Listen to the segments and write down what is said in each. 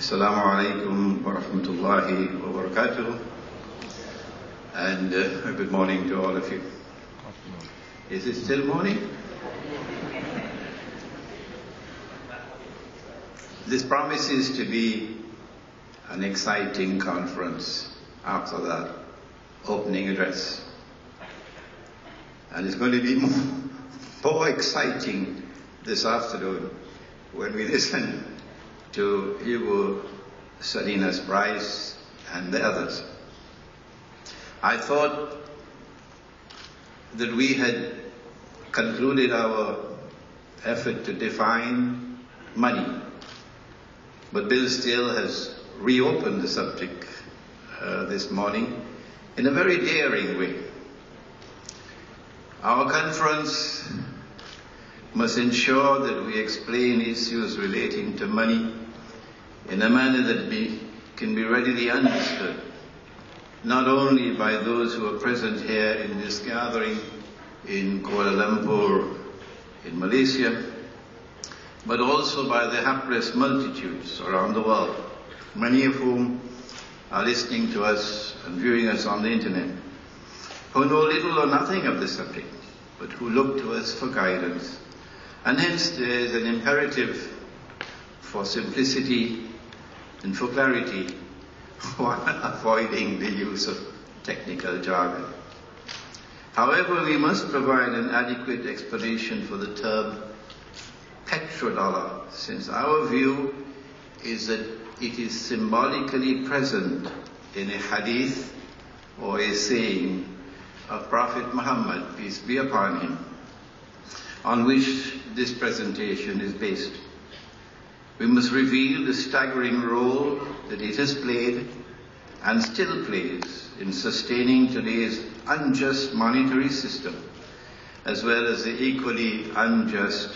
Assalamu alaikum wa rahmatullahi wa barakatuh. And good morning to all of you. Is it still morning? This promises to be an exciting conference after that opening address. And it's going to be more exciting this afternoon when we listen to Hugo Salinas Bryce and the others. I thought that we had concluded our effort to define money, but Bill Still has reopened the subject this morning in a very daring way. Our conference must ensure that we explain issues relating to money in a manner that can be readily understood, not only by those who are present here in this gathering in Kuala Lumpur, in Malaysia, but also by the hapless multitudes around the world, many of whom are listening to us and viewing us on the internet, who know little or nothing of the subject, but who look to us for guidance. And hence there is an imperative for simplicity and for clarity, while avoiding the use of technical jargon. However, we must provide an adequate explanation for the term petrodollar, since our view is that it is symbolically present in a hadith or a saying of Prophet Muhammad, peace be upon him, on which this presentation is based. We must reveal the staggering role that it has played and still plays in sustaining today's unjust monetary system, as well as the equally unjust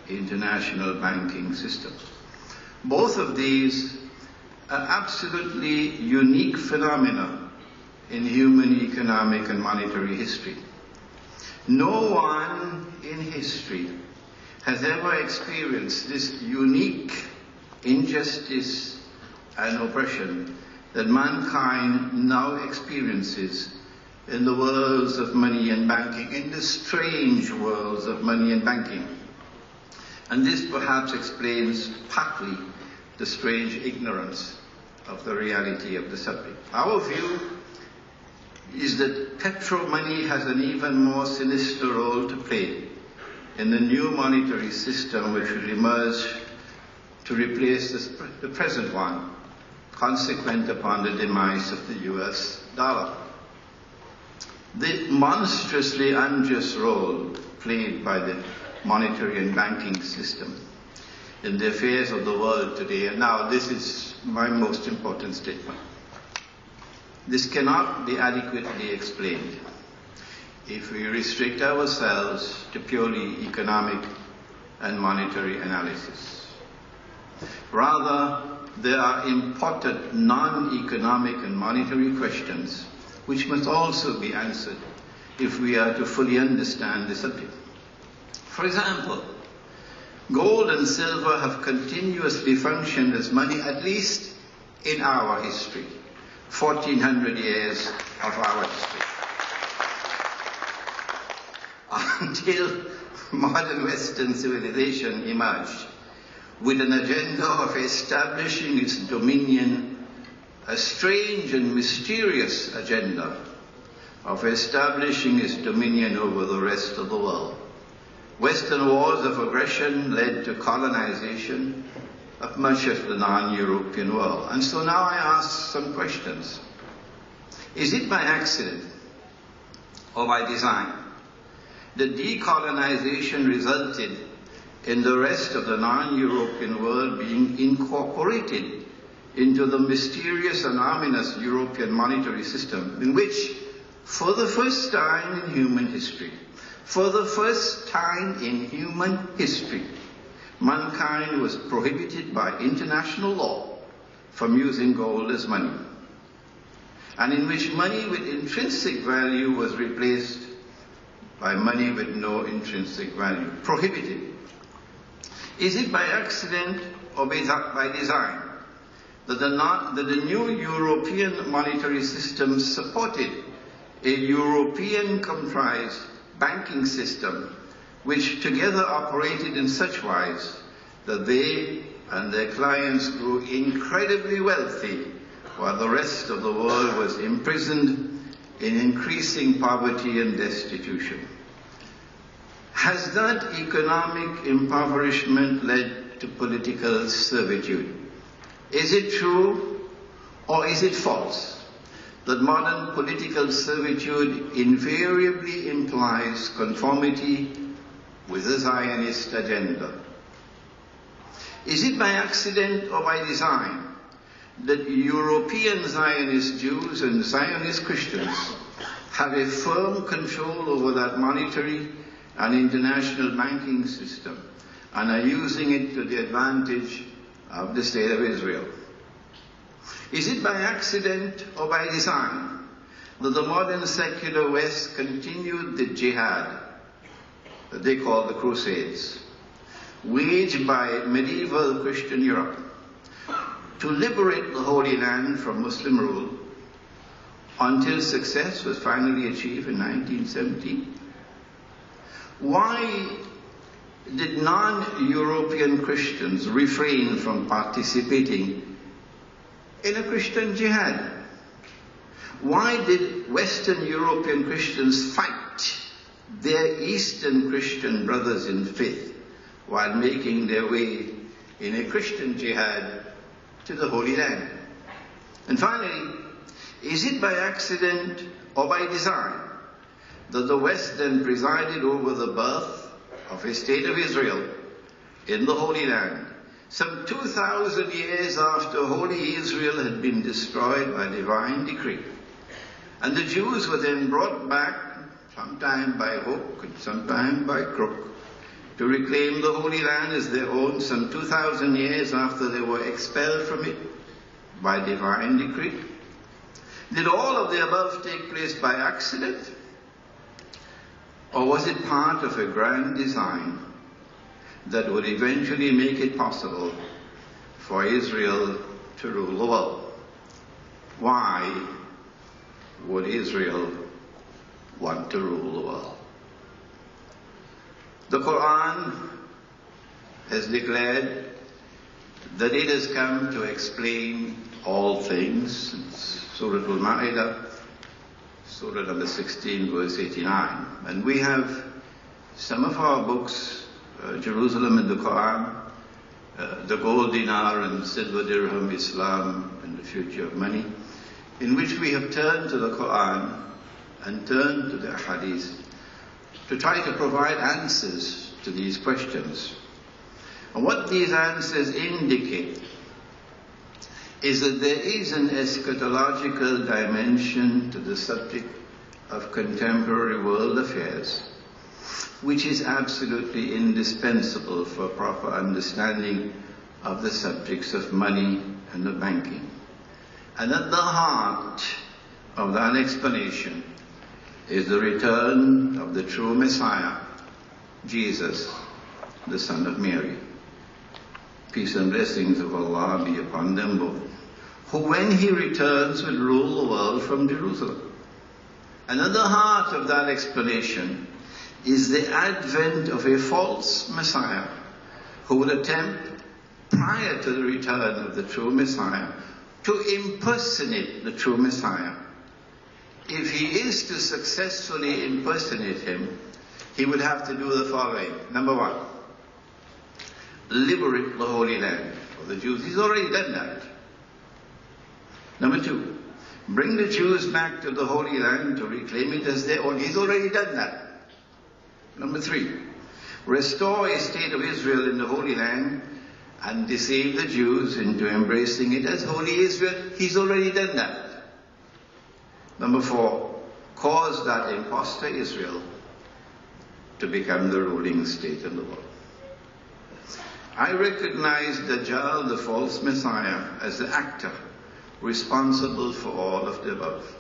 international banking system. Both of these are absolutely unique phenomena in human economic and monetary history. No one in history has ever experienced this unique injustice and oppression that mankind now experiences in the worlds of money and banking, in the strange worlds of money and banking. And this perhaps explains partly the strange ignorance of the reality of the subject. Our view is that petro money has an even more sinister role to play in the new monetary system which will emerge to replace the present one, consequent upon the demise of the US dollar. The monstrously unjust role played by the monetary and banking system in the affairs of the world today, and now this is my most important statement. This cannot be adequately explained if we restrict ourselves to purely economic and monetary analysis. Rather, there are important non-economic and monetary questions which must also be answered if we are to fully understand the subject. For example, gold and silver have continuously functioned as money, at least in our history, 1400 years of our history. Until modern Western civilization emerged with an agenda of establishing its dominion, a strange and mysterious agenda of establishing its dominion over the rest of the world. Western wars of aggression led to colonization of much of the non-European world. And so now I ask some questions. Is it by accident or by design that decolonization resulted in the rest of the non-European world being incorporated into the mysterious and ominous European monetary system in which, for the first time in human history, mankind was prohibited by international law from using gold as money, and in which money with intrinsic value was replaced by money with no intrinsic value, prohibited. Is it by accident or by design that the new European monetary system supported a European-comprised banking system which together operated in such wise that they and their clients grew incredibly wealthy while the rest of the world was imprisoned in increasing poverty and destitution. Has that economic impoverishment led to political servitude? Is it true or is it false that modern political servitude invariably implies conformity with the Zionist agenda? Is it by accident or by design that European Zionist Jews and Zionist Christians have a firm control over that monetary and international banking system and are using it to the advantage of the State of Israel? Is it by accident or by design that the modern secular West continued the jihad that they call the Crusades, waged by medieval Christian Europe to liberate the Holy Land from Muslim rule until success was finally achieved in 1917? Why did non-European Christians refrain from participating in a Christian jihad? Why did Western European Christians fight their Eastern Christian brothers in faith while making their way in a Christian jihad to the Holy Land? And finally, is it by accident or by design that the West then presided over the birth of a State of Israel in the Holy Land, some 2,000 years after Holy Israel had been destroyed by divine decree? And the Jews were then brought back, sometime by hook and sometime by crook, to reclaim the Holy Land as their own some 2,000 years after they were expelled from it by divine decree. Did all of the above take place by accident? Or was it part of a grand design that would eventually make it possible for Israel to rule the world? Why would Israel want to rule the world? The Quran has declared that it has come to explain all things. Surah Al-Ma'idah, Surah number 16, verse 89. And we have some of our books, Jerusalem and the Quran, the gold dinar and silver dirham, Islam and the future of money, in which we have turned to the Quran and turned to the Hadith to try to provide answers to these questions. And what these answers indicate is that there is an eschatological dimension to the subject of contemporary world affairs, which is absolutely indispensable for proper understanding of the subjects of money and of banking. And at the heart of that explanation is the return of the true Messiah, Jesus, the Son of Mary. Peace and blessings of Allah be upon them both, who when he returns will rule the world from Jerusalem. And at the heart of that explanation is the advent of a false Messiah who will attempt, prior to the return of the true Messiah, to impersonate the true Messiah. If he is to successfully impersonate him, he would have to do the following. Number one, liberate the Holy Land for the Jews. He's already done that. Number two, bring the Jews back to the Holy Land to reclaim it as their own. He's already done that. Number three, restore a state of Israel in the Holy Land and deceive the Jews into embracing it as Holy Israel. He's already done that. Number four, cause that imposter Israel to become the ruling state in the world. I recognize Dajjal, the false Messiah, as the actor responsible for all of the above.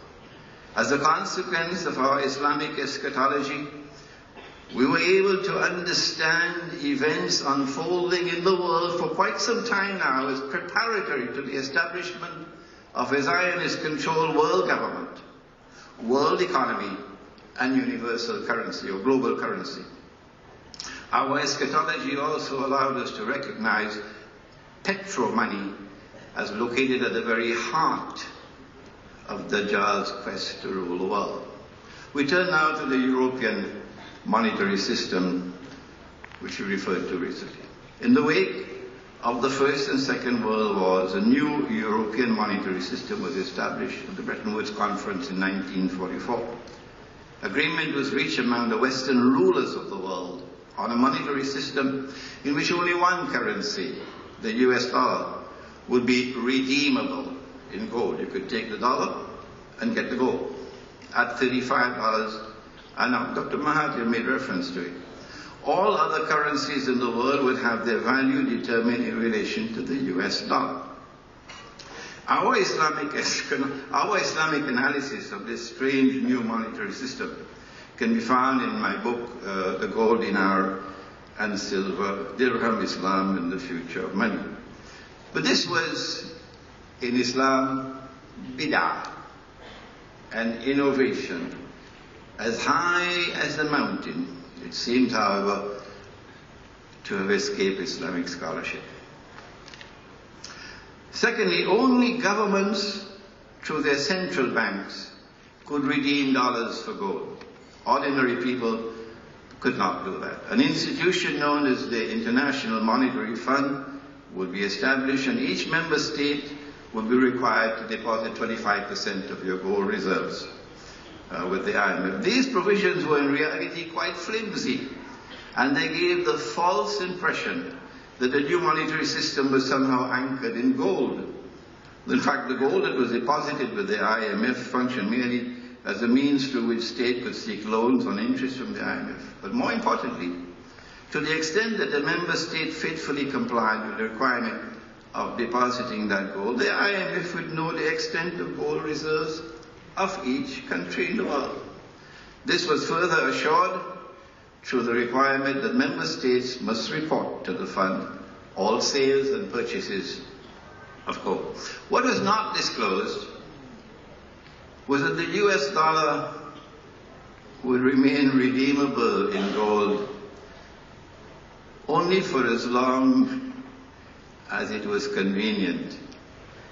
As a consequence of our Islamic eschatology, We were able to understand events unfolding in the world for quite some time now as preparatory to the establishment of a Zionist-controlled world government, world economy, and universal currency or global currency. Our eschatology also allowed us to recognize petro-money as located at the very heart of Dajjal's quest to rule the world. We turn now to the European monetary system, which we referred to recently. In the wake of the First and Second World Wars, a new European monetary system was established at the Bretton Woods Conference in 1944. Agreement was reached among the Western rulers of the world on a monetary system in which only one currency, the US dollar, would be redeemable in gold. You could take the dollar and get the gold at $35 an ounce. Dr. Mahathir made reference to it. All other currencies in the world would have their value determined in relation to the US dollar. Our Islamic analysis of this strange new monetary system can be found in my book, The Gold Dinar and Silver, Dirham, Islam and the Future of Money. But this was, in Islam, bid'ah, an innovation as high as the mountain. It seemed, however, to have escaped Islamic scholarship. Secondly, only governments, through their central banks, could redeem dollars for gold. Ordinary people could not do that. An institution known as the International Monetary Fund would be established, and each member state would be required to deposit 25% of your gold reserves with the IMF. These provisions were in reality quite flimsy, and they gave the false impression that the new monetary system was somehow anchored in gold. In fact, the gold that was deposited with the IMF functioned merely as a means through which state could seek loans on interest from the IMF. But more importantly, to the extent that the member state faithfully complied with the requirement of depositing that gold, the IMF would know the extent of gold reserves of each country in the world. This was further assured through the requirement that member states must report to the fund all sales and purchases of gold. What was not disclosed was that the US dollar would remain redeemable in gold only for as long as it was convenient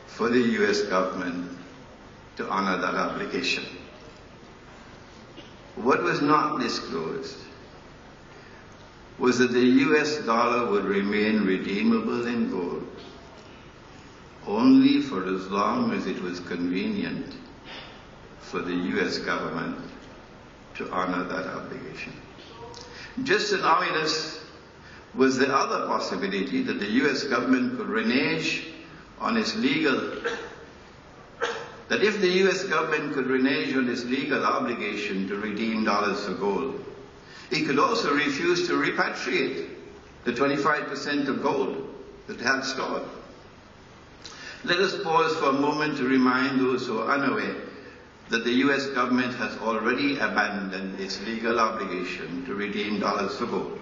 for the US government to honor that obligation. What was not disclosed was that the US dollar would remain redeemable in gold only for as long as it was convenient for the US government to honor that obligation. Just as ominous was the other possibility that the US government could renege on its legal obligation to redeem dollars for gold, it could also refuse to repatriate the 25% of gold that it had stored. Let us pause for a moment to remind those who are unaware that the US government has already abandoned its legal obligation to redeem dollars for gold,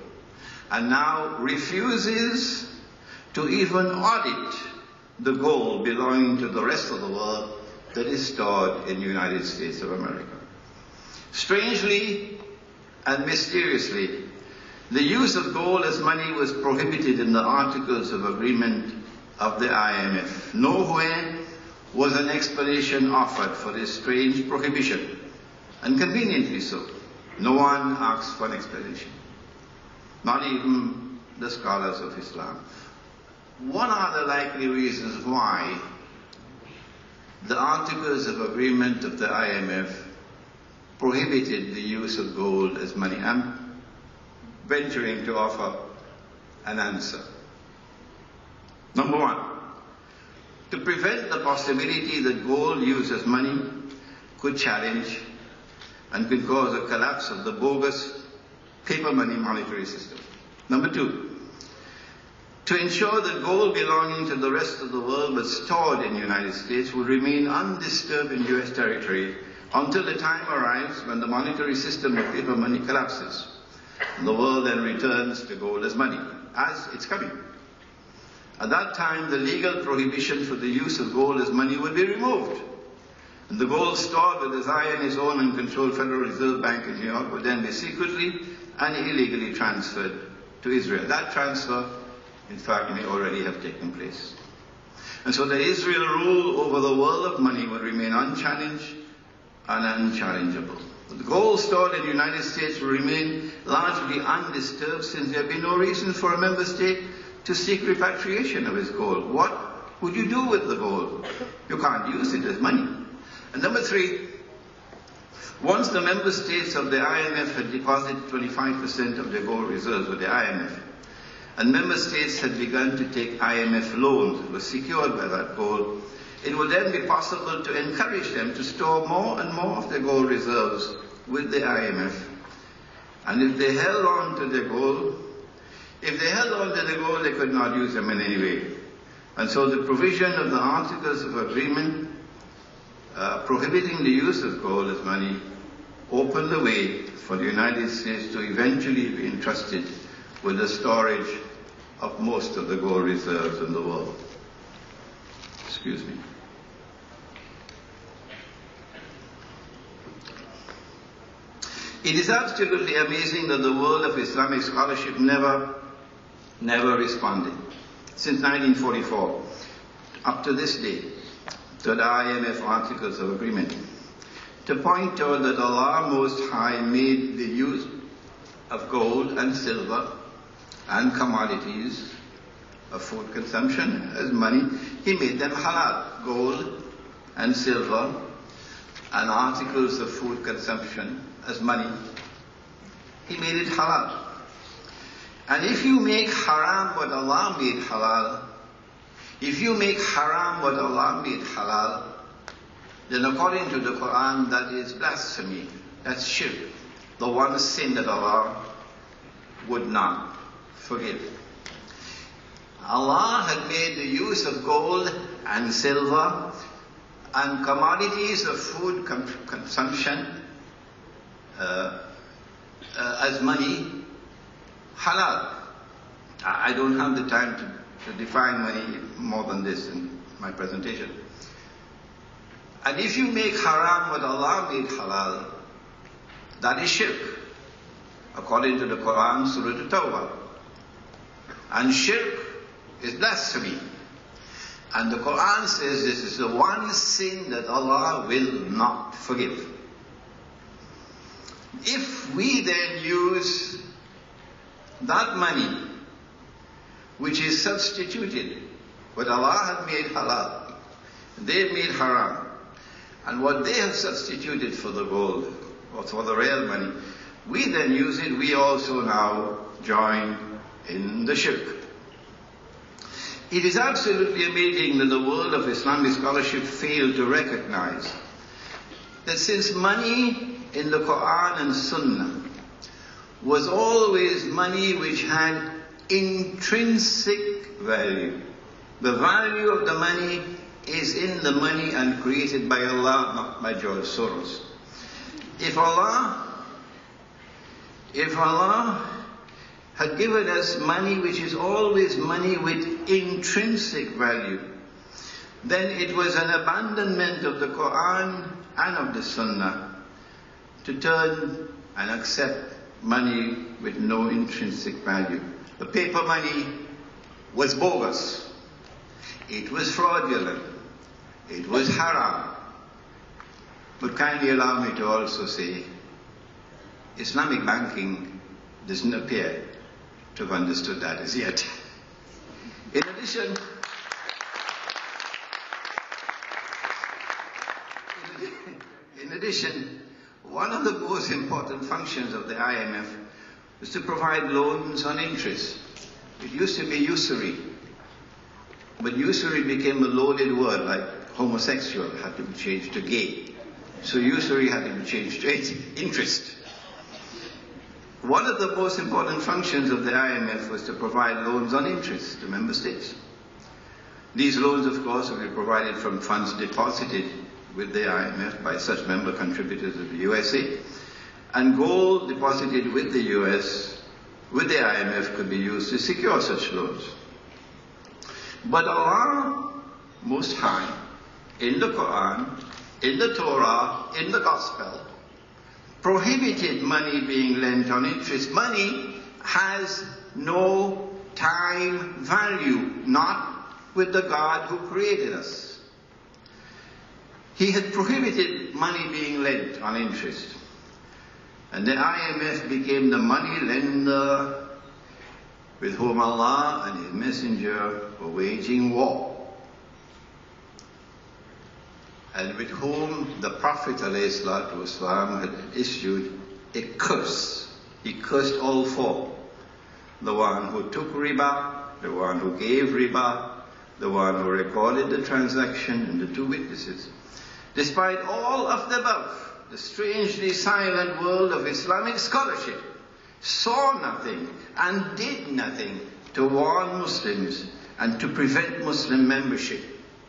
and now refuses to even audit the gold belonging to the rest of the world that is stored in the United States of America. Strangely and mysteriously, the use of gold as money was prohibited in the Articles of Agreement of the IMF. Nowhere was an explanation offered for this strange prohibition, and conveniently so. No one asked for an explanation, not even the scholars of Islam. What are the likely reasons why the Articles of Agreement of the IMF prohibited the use of gold as money? I'm venturing to offer an answer. Number one, to prevent the possibility that gold used as money could challenge and could cause a collapse of the bogus paper money monetary system. Number two, to ensure that gold belonging to the rest of the world but stored in the United States would remain undisturbed in US territory until the time arrives when the monetary system of paper money collapses. The world then returns to gold as money, as it's coming. At that time, the legal prohibition for the use of gold as money would be removed. And the gold stored with the Zionist owned and controlled Federal Reserve Bank in New York would then be secretly and illegally transferred to Israel. That transfer, in fact, may already have taken place. And so the Israel rule over the world of money would remain unchallenged and unchallengeable. The gold stored in the United States will remain largely undisturbed, since there have been no reason for a member state to seek repatriation of its gold. What would you do with the gold? You can't use it as money. And number three, once the member states of the IMF had deposited 25% of their gold reserves with the IMF, and member states had begun to take IMF loans that were secured by that gold, it would then be possible to encourage them to store more and more of their gold reserves with the IMF. And if they held on to their gold, they could not use them in any way. And so the provision of the Articles of Agreement prohibiting the use of gold as money opened the way for the United States to eventually be entrusted with the storage of most of the gold reserves in the world. Excuse me. It is absolutely amazing that the world of Islamic scholarship never responded, since 1944, up to this day, to the IMF Articles of Agreement, to point out that Allah Most High made the use of gold and silver and commodities of food consumption as money. He made them halal. Gold and silver and articles of food consumption as money. He made it halal. And if you make haram what Allah made halal, if you make haram what Allah made halal, then according to the Quran, that is blasphemy. That's shirk. The one sin that Allah would not forgive. Allah had made the use of gold and silver and commodities of food consumption as money halal. I don't have the time to define money more than this in my presentation. And if you make haram what Allah made halal, that is shirk, according to the Quran, Surah At-Tawbah. And shirk is blasphemy. And the Quran says this is the one sin that Allah will not forgive. If we then use that money, which is substituted, what Allah had made halal, they made haram, and what they have substituted for the gold, or for the real money, we then use it, we also now join in the shirk. It is absolutely amazing that the world of Islamic scholarship failed to recognize that since money in the Quran and Sunnah was always money which had intrinsic value, the value of the money is in the money and created by Allah, not by George Soros. If Allah had given us money which is always money with intrinsic value, then it was an abandonment of the Quran and of the Sunnah to turn and accept money with no intrinsic value. The paper money was bogus. It was fraudulent. It was haram. But kindly allow me to also say, Islamic banking doesn't appear to have understood that as yet. In addition, one of the most important functions of the IMF was to provide loans on interest. It used to be usury, but usury became a loaded word, like homosexual had to be changed to gay. So usury had to be changed to interest. One of the most important functions of the IMF was to provide loans on interest to member states. These loans, of course, will be provided from funds deposited with the IMF by such member contributors of the USA. and gold deposited with the US, with the IMF, could be used to secure such loans. But Allah Most High, in the Quran, in the Torah, in the Gospel, prohibited money being lent on interest. Money has no time value, not with the God who created us. He had prohibited money being lent on interest. And the IMF became the money lender with whom Allah and His Messenger were waging war, and with whom the Prophet ﷺ had issued a curse. He cursed all four: the one who took riba, the one who gave riba, the one who recorded the transaction, and the two witnesses. Despite all of the above, the strangely silent world of Islamic scholarship saw nothing and did nothing to warn Muslims and to prevent Muslim membership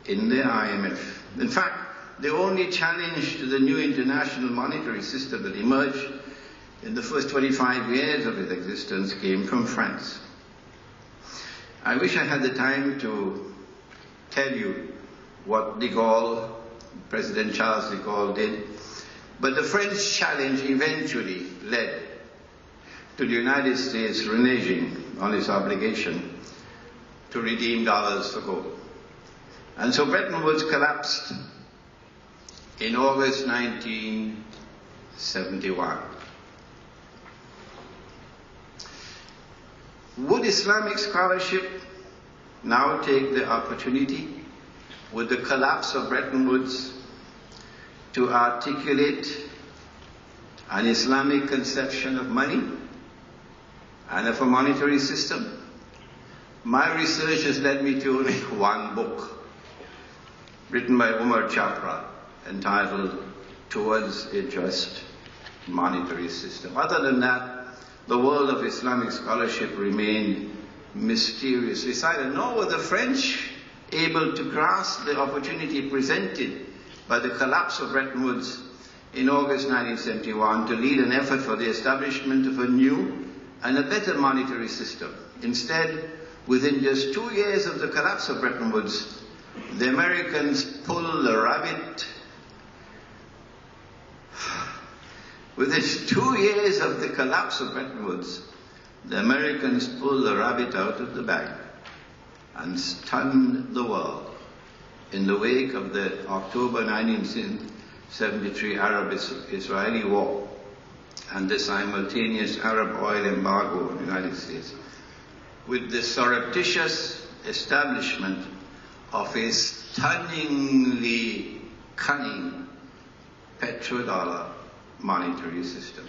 in the IMF. In fact, the only challenge to the new international monetary system that emerged in the first 25 years of its existence came from France. I wish I had the time to tell you what de Gaulle, President Charles de Gaulle, did, but the French challenge eventually led to the United States reneging on its obligation to redeem dollars for gold. And so Bretton Woods collapsed in August 1971. Would Islamic scholarship now take the opportunity, with the collapse of Bretton Woods, to articulate an Islamic conception of money and of a monetary system? My research has led me to only one book, written by Umar Chapra, entitled Towards a Just Monetary System. Other than that, the world of Islamic scholarship remained mysteriously silent. Nor were the French able to grasp the opportunity presented by the collapse of Bretton Woods in August 1971 to lead an effort for the establishment of a new and a better monetary system. Instead, within just 2 years of the collapse of Bretton Woods, the Americans pulled the rabbit. Within 2 years of the collapse of Bretton Woods, the Americans pulled the rabbit out of the bag and stunned the world in the wake of the October 1973 Arab-Israeli war and the simultaneous Arab oil embargo on the United States, with the surreptitious establishment of a stunningly cunning petrodollar monetary system.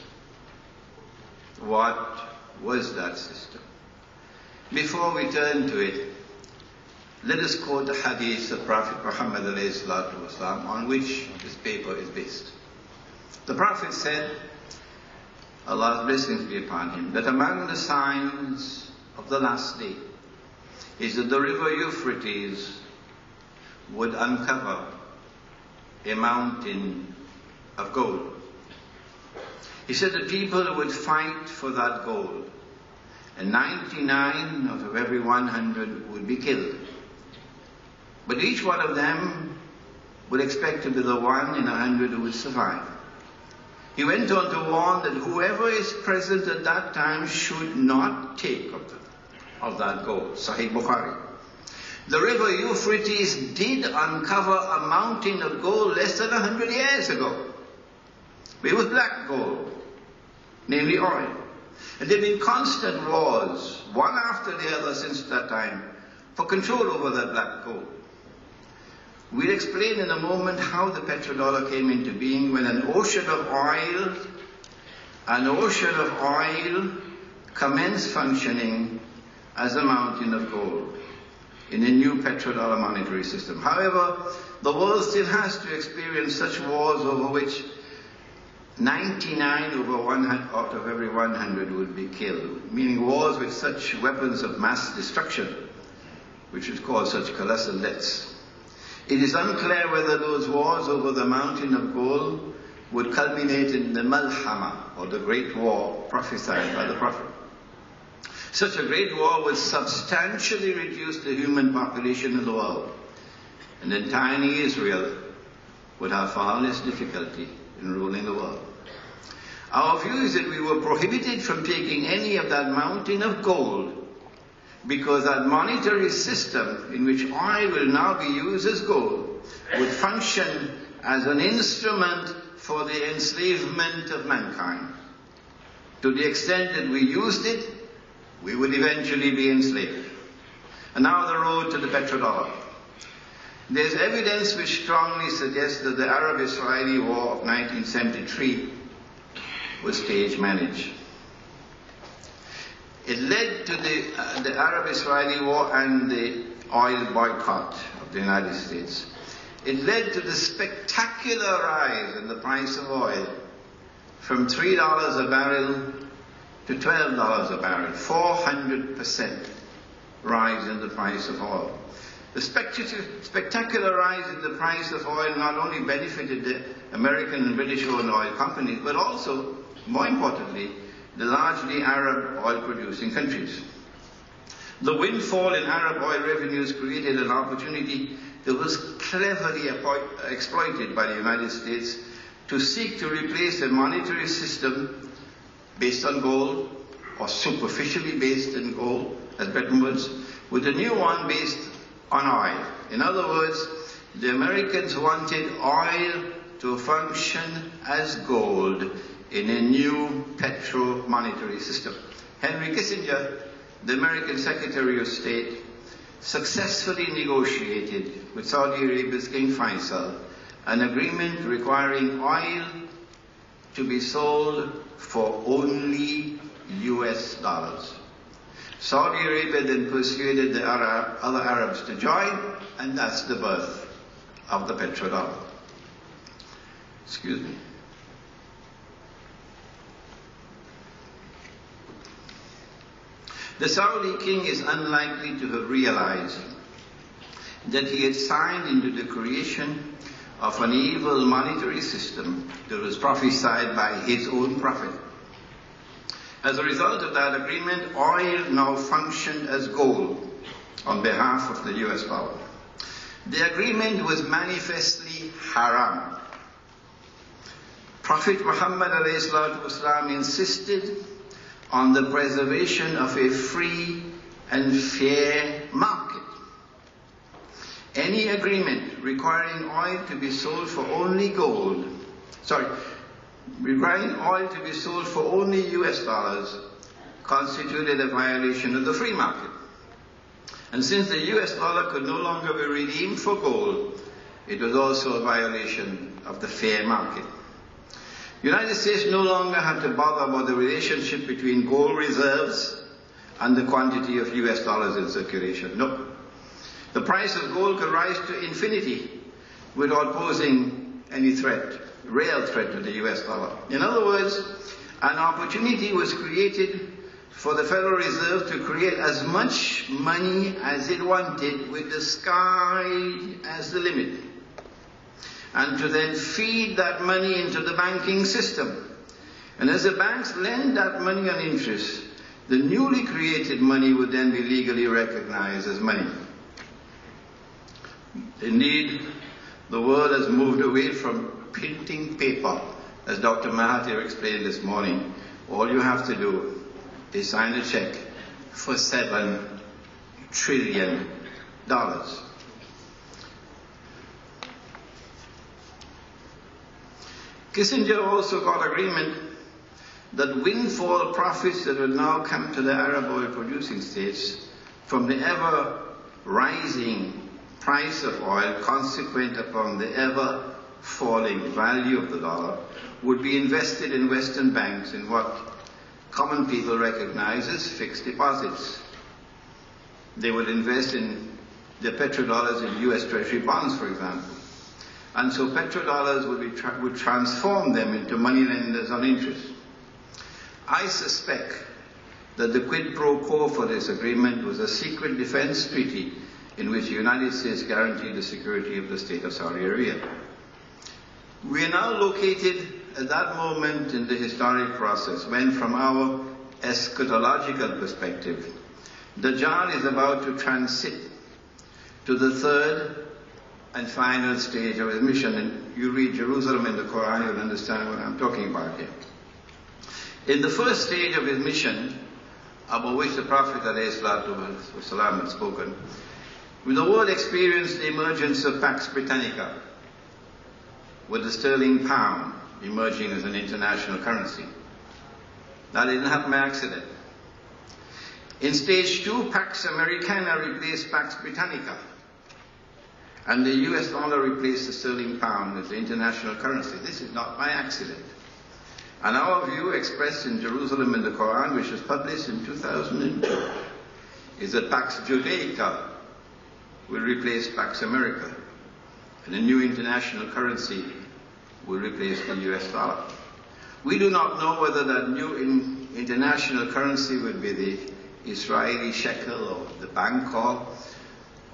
What was that system? Before we turn to it, let us quote the hadith of Prophet Muhammad ﷺ, on which this paper is based. The Prophet said, Allah's blessings be upon him, that among the signs of the last day is that the river Euphrates would uncover a mountain of gold. He said that people would fight for that gold, and 99 out of every 100 would be killed. But each one of them would expect to be the one in 100 who would survive. He went on to warn that whoever is present at that time should not take of that gold. Sahih Bukhari. The river Euphrates did uncover a mountain of gold less than 100 years ago. It was black gold, namely oil. And there have been constant wars, one after the other since that time, for control over that black gold. We'll explain in a moment how the petrodollar came into being when an ocean of oil commenced functioning as a mountain of gold in a new petrodollar monetary system. However, the world still has to experience such wars over which 99 out of every 100 would be killed, meaning wars with such weapons of mass destruction, which would cause such colossal deaths. It is unclear whether those wars over the mountain of gold would culminate in the Malhama, or the Great War prophesied by the Prophet. Such a great war would substantially reduce the human population in the world, and then tiny Israel would have far less difficulty in ruling the world. Our view is that we were prohibited from taking any of that mountain of gold because that monetary system in which oil will now be used as gold would function as an instrument for the enslavement of mankind. To the extent that we used it, we would eventually be enslaved. And now the road to the petrodollar. There's evidence which strongly suggests that the Arab-Israeli War of 1973 was stage-managed. It led to the Arab-Israeli War and the oil boycott of the United States. It led to the spectacular rise in the price of oil from $3 a barrel to $12 a barrel, 400% rise in the price of oil. The spectacular rise in the price of oil not only benefited the American and British-owned oil companies, but also, more importantly, the largely Arab oil-producing countries. The windfall in Arab oil revenues created an opportunity that was cleverly exploited by the United States to seek to replace a monetary system based on gold, or superficially based in gold, as Bretton Woods, with a new one based on oil. In other words, the Americans wanted oil to function as gold in a new petro-monetary system. Henry Kissinger, the American Secretary of State, successfully negotiated with Saudi Arabia's King Faisal an agreement requiring oil to be sold for only US dollars. Saudi Arabia then persuaded the other Arabs to join, and that's the birth of the petrodollar. Excuse me. The Saudi king is unlikely to have realized that he had signed into the creation of an evil monetary system that was prophesied by his own prophet. As a result of that agreement, oil now functioned as gold on behalf of the US power. The agreement was manifestly haram. Prophet Muhammad ﷺ insisted on the preservation of a free and fair market. Any agreement requiring oil to be sold for only US dollars constituted a violation of the free market. And since the US dollar could no longer be redeemed for gold, it was also a violation of the fair market. The United States no longer had to bother about the relationship between gold reserves and the quantity of US dollars in circulation. No. The price of gold could rise to infinity without posing any real threat to the US dollar. In other words, an opportunity was created for the Federal Reserve to create as much money as it wanted with the sky as the limit, and to then feed that money into the banking system. And as the banks lend that money on interest, the newly created money would then be legally recognized as money. Indeed, the world has moved away from printing paper, as Dr. Mahathir explained this morning. All you have to do is sign a check for $7 trillion. Kissinger also got agreement that windfall profits that would now come to the Arab oil producing states from the ever rising price of oil consequent upon the ever falling value of the dollar would be invested in Western banks in what common people recognize as fixed deposits. They would invest in their petrodollars in US Treasury bonds, for example. And so petrodollars would transform them into moneylenders on interest. I suspect that the quid pro quo for this agreement was a secret defense treaty in which the United States guaranteed the security of the state of Saudi Arabia. We are now located at that moment in the historic process, when from our eschatological perspective, Dajjal is about to transit to the third and final stage of his mission. And you read Jerusalem in the Quran, you'll understand what I'm talking about here. In the first stage of his mission, about which the Prophet ﷺ had spoken, the world experienced the emergence of Pax Britannica, with the sterling pound emerging as an international currency. That didn't happen by accident. In stage 2, Pax Americana replaced Pax Britannica, and the US dollar replaced the sterling pound as the international currency. This is not by accident. And our view, expressed in Jerusalem in the Quran, which was published in 2002, is that Pax Judaica will replace Pax America, and a new international currency will replace the US dollar. We do not know whether that new international currency would be the Israeli shekel or the bankor,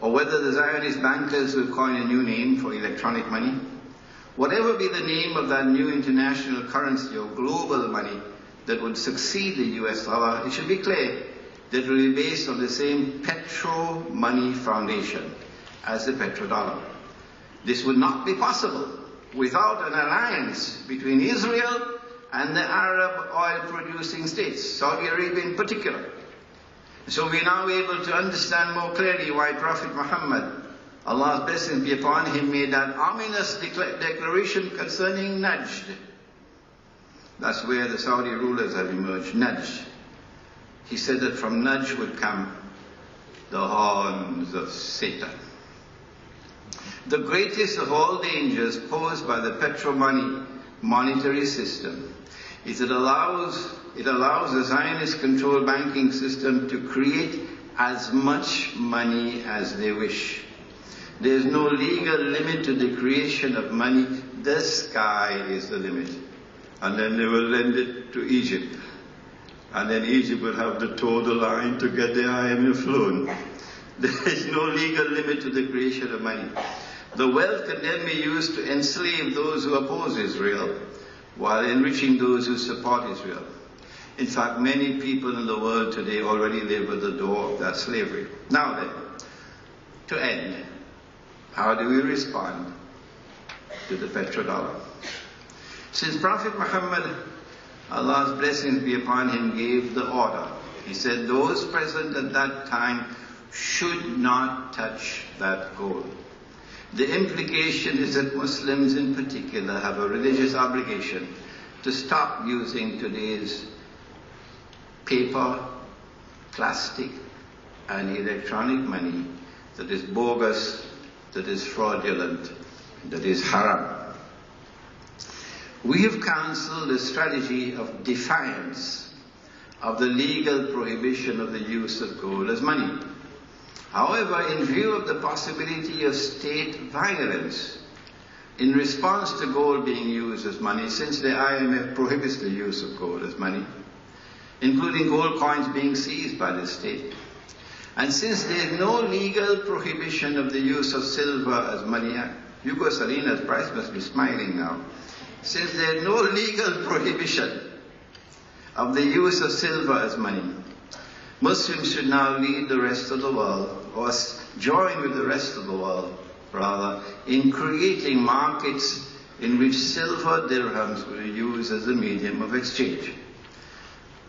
or whether the Zionist bankers will coin a new name for electronic money. Whatever be the name of that new international currency or global money that would succeed the US dollar, it should be clear that it will be based on the same petro-money foundation as the petrodollar. This would not be possible without an alliance between Israel and the Arab oil-producing states, Saudi Arabia in particular. So we are now able to understand more clearly why Prophet Muhammad, Allah's blessings be upon him, made that ominous declaration concerning Najd. That's where the Saudi rulers have emerged, Najd. He said that from Najd would come the horns of Satan. The greatest of all dangers posed by the petro-money monetary system is it allows the Zionist-controlled banking system to create as much money as they wish. There is no legal limit to the creation of money. The sky is the limit. And then they will lend it to Egypt. And then Egypt will have to toe the line to get the IMF loan. There is no legal limit to the creation of money. The wealth can then be used to enslave those who oppose Israel, while enriching those who support Israel. In fact, many people in the world today already live at the door of that slavery. Now then, to end, how do we respond to the petrodollar? Since Prophet Muhammad, Allah's blessings be upon him, gave the order, he said those present at that time should not touch that gold. The implication is that Muslims in particular have a religious obligation to stop using today's paper, plastic, and electronic money that is bogus, that is fraudulent, that is haram. We have counseled a strategy of defiance of the legal prohibition of the use of gold as money. However, in view of the possibility of state violence in response to gold being used as money, since the IMF prohibits the use of gold as money, including gold coins being seized by the state, and since there is no legal prohibition of the use of silver as money, Hugo Salina's price must be smiling now. Since there is no legal prohibition of the use of silver as money, Muslims should now lead the rest of the world, or join with the rest of the world, rather, in creating markets in which silver dirhams will be used as a medium of exchange.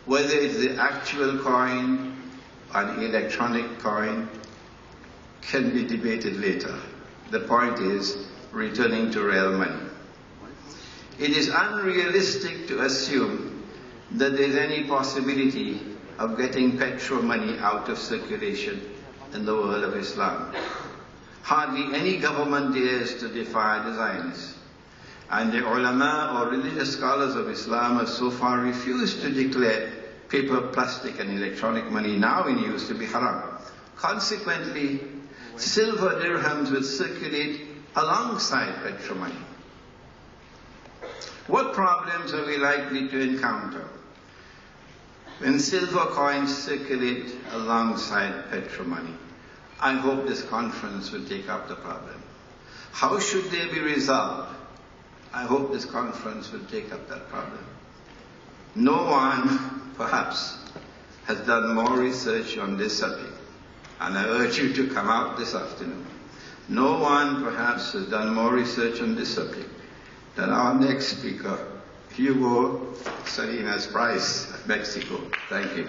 Whether it's the actual coin, an electronic coin, can be debated later. The point is returning to real money. It is unrealistic to assume that there is any possibility of getting petrol money out of circulation in the world of Islam. Hardly any government dares to defy the Zionists. And the ulama or religious scholars of Islam have so far refused to declare paper, plastic and electronic money now in use to be haram. Consequently, silver dirhams will circulate alongside petrol money. What problems are we likely to encounter when silver coins circulate alongside petrol money? I hope this conference will take up the problem. How should they be resolved? I hope this conference will take up that problem. No one, perhaps, has done more research on this subject, and I urge you to come out this afternoon. No one, perhaps, has done more research on this subject than our next speaker, Hugo Salinas Price of Mexico. Thank you.